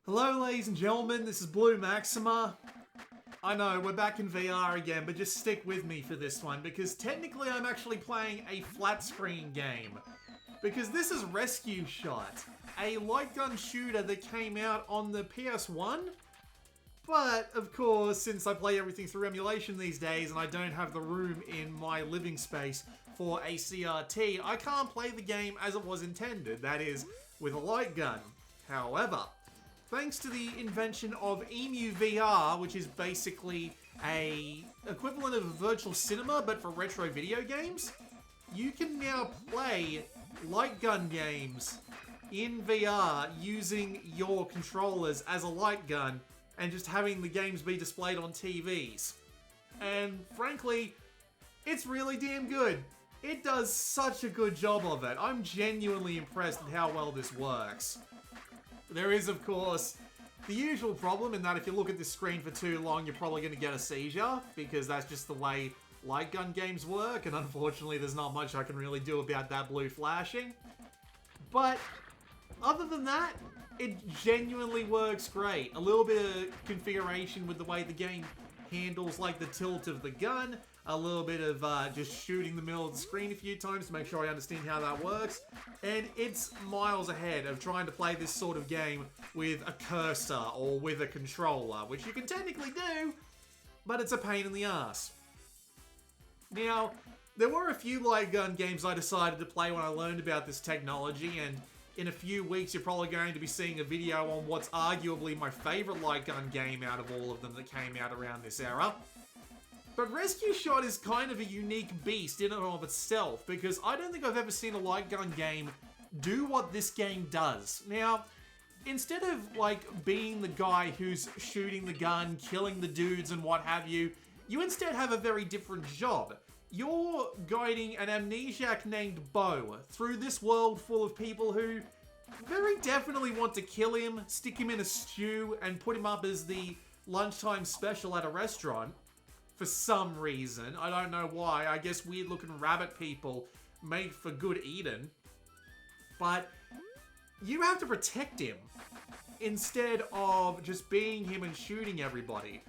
Hello ladies and gentlemen, this is Blue Maxima. I know, we're back in VR again, but just stick with me for this one, because technically I'm actually playing a flat screen game. Because this is Rescue Shot, a light gun shooter that came out on the PS1. But, of course, since I play everything through emulation these days and I don't have the room in my living space for a CRT, I can't play the game as it was intended, that is, with a light gun. However, thanks to the invention of Emu VR, which is basically a equivalent of virtual cinema but for retro video games, you can now play light gun games in VR using your controllers as a light gun and just having the games be displayed on TVs. And frankly, it's really damn good. It does such a good job of it. I'm genuinely impressed at how well this works. There is, of course, the usual problem in that if you look at this screen for too long, you're probably going to get a seizure, because that's just the way light gun games work, and unfortunately there's not much I can really do about that blue flashing. But other than that, it genuinely works great. A little bit of configuration with the way the game handles like the tilt of the gun, a little bit of just shooting the middle of the screen a few times to make sure I understand how that works, and it's miles ahead of trying to play this sort of game with a cursor or with a controller, which you can technically do, but it's a pain in the ass. Now, there were a few light gun games I decided to play when I learned about this technology, and in a few weeks you're probably going to be seeing a video on what's arguably my favourite light gun game out of all of them that came out around this era. But Rescue Shot is kind of a unique beast in and of itself, because I don't think I've ever seen a light gun game do what this game does. Now, instead of being the guy who's shooting the gun, killing the dudes and what have you, you instead have a very different job. You're guiding an amnesiac named Bo through this world full of people who very definitely want to kill him, stick him in a stew, and put him up as the lunchtime special at a restaurant. For some reason. I don't know why. I guess weird looking rabbit people make for good eating. But you have to protect him instead of just being him and shooting everybody.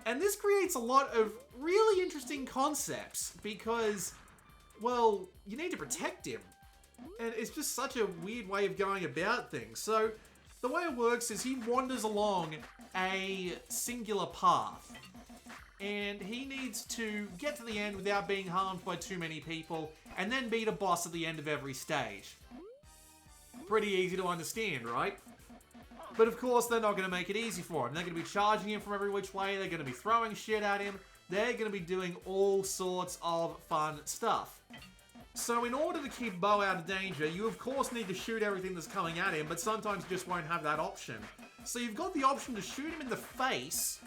And this creates a lot of really interesting concepts because, well, you need to protect him. And it's just such a weird way of going about things. So the way it works is he wanders along a singular path. And he needs to get to the end without being harmed by too many people, and then beat a boss at the end of every stage. Pretty easy to understand, right? But of course, they're not going to make it easy for him. They're going to be charging him from every which way, they're going to be throwing shit at him, they're going to be doing all sorts of fun stuff. So in order to keep Bo out of danger, you of course need to shoot everything that's coming at him, but sometimes you just won't have that option. So you've got the option to shoot him in the face,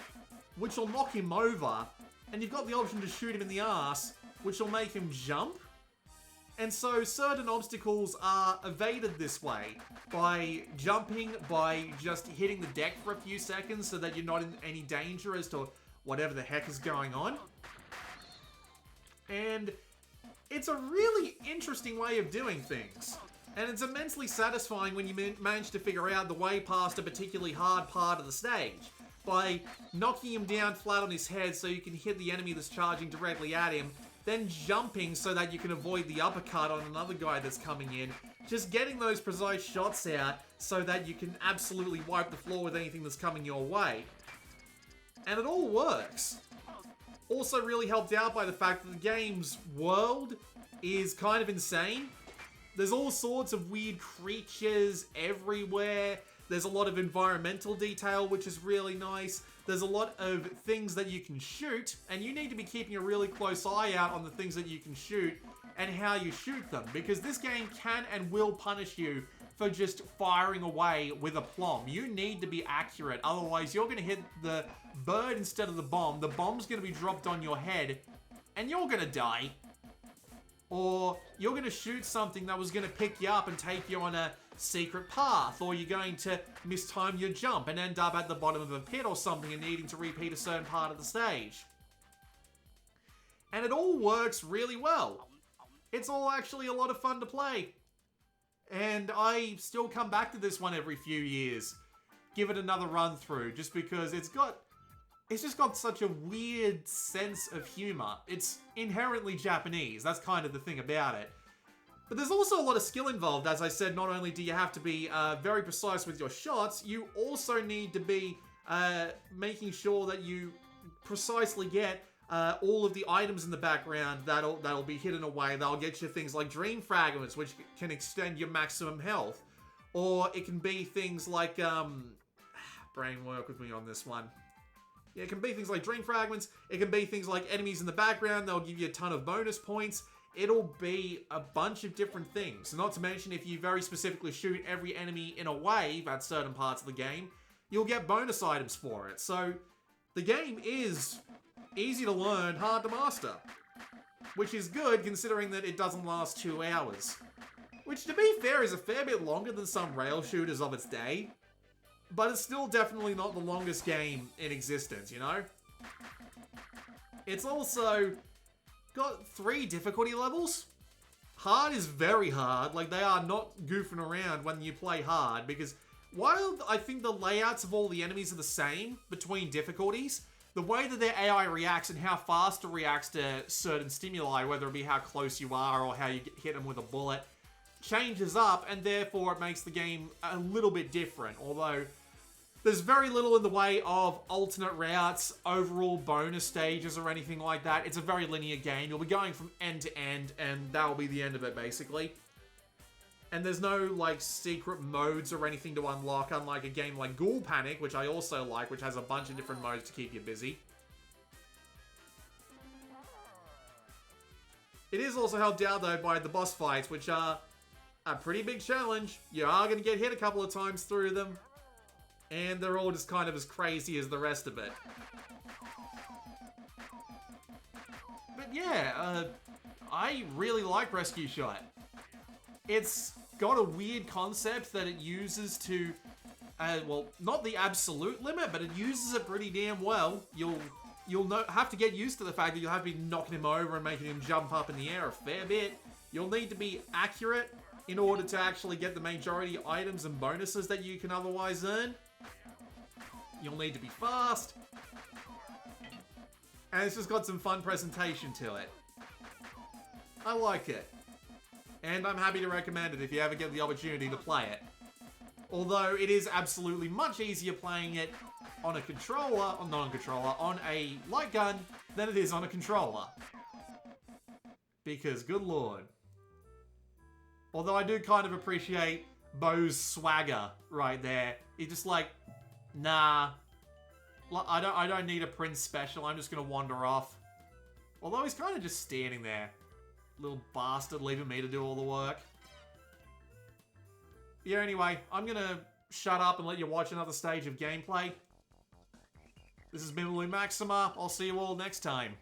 which will knock him over, and you've got the option to shoot him in the ass, which will make him jump. And so certain obstacles are evaded this way, by jumping, by just hitting the deck for a few seconds so that you're not in any danger as to whatever the heck is going on. And it's a really interesting way of doing things. And it's immensely satisfying when you manage to figure out the way past a particularly hard part of the stage, by knocking him down flat on his head so you can hit the enemy that's charging directly at him, then jumping so that you can avoid the uppercut on another guy that's coming in, just getting those precise shots out so that you can absolutely wipe the floor with anything that's coming your way. And it all works. Also really helped out by the fact that the game's world is kind of insane. There's all sorts of weird creatures everywhere. There's a lot of environmental detail, which is really nice. There's a lot of things that you can shoot, and you need to be keeping a really close eye out on the things that you can shoot and how you shoot them, because this game can and will punish you for just firing away with a plomb. You need to be accurate, otherwise you're going to hit the bird instead of the bomb. The bomb's going to be dropped on your head, and you're going to die. Or you're going to shoot something that was going to pick you up and take you on a secret path, or you're going to mistime your jump and end up at the bottom of a pit or something and needing to repeat a certain part of the stage. And it all works really well. It's all actually a lot of fun to play. And I still come back to this one every few years. give it another run through, just because it's just got such a weird sense of humor. It's inherently Japanese, that's kind of the thing about it. But there's also a lot of skill involved. As I said, not only do you have to be very precise with your shots, you also need to be making sure that you precisely get all of the items in the background that'll be hidden away. That'll get you things like dream fragments, which can extend your maximum health. Or it can be things like, brain work with me on this one. Yeah, it can be things like dream fragments. It can be things like enemies in the background. They'll give you a ton of bonus points. It'll be a bunch of different things. Not to mention, if you very specifically shoot every enemy in a wave at certain parts of the game, you'll get bonus items for it. So the game is easy to learn, hard to master. Which is good, considering that it doesn't last 2 hours. Which, to be fair, is a fair bit longer than some rail shooters of its day. But it's still definitely not the longest game in existence, you know? It's also got 3 difficulty levels. Hard is very hard. Like, they are not goofing around when you play hard, because while I think the layouts of all the enemies are the same between difficulties, the way that their AI reacts and how fast it reacts to certain stimuli, whether it be how close you are or how you hit them with a bullet, changes up, and therefore it makes the game a little bit different. Although there's very little in the way of alternate routes, overall bonus stages, or anything like that. It's a very linear game. You'll be going from end to end, and that'll be the end of it, basically. And there's no, like, secret modes or anything to unlock, unlike a game like Ghoul Panic, which I also like, which has a bunch of different modes to keep you busy. It is also helped out, though, by the boss fights, which are a pretty big challenge. You are going to get hit a couple of times through them. And they're all just kind of as crazy as the rest of it. But yeah, I really like Rescue Shot. It's got a weird concept that it uses to, well, not the absolute limit, but it uses it pretty damn well. You'll have to get used to the fact that you'll have to be knocking him over and making him jump up in the air a fair bit. You'll need to be accurate in order to actually get the majority of items and bonuses that you can otherwise earn. You'll need to be fast. And it's just got some fun presentation to it. I like it. And I'm happy to recommend it if you ever get the opportunity to play it. Although it is absolutely much easier playing it on a controller, or non-controller, on a light gun than it is on a controller. Because, good lord. Although I do kind of appreciate Bo's swagger right there. He's just like, nah, I don't need a Prince special, I'm just gonna wander off. Although he's kind of just standing there. Little bastard, leaving me to do all the work. Yeah, anyway, I'm gonna shut up and let you watch another stage of gameplay. This has been Blue Maxima, I'll see you all next time.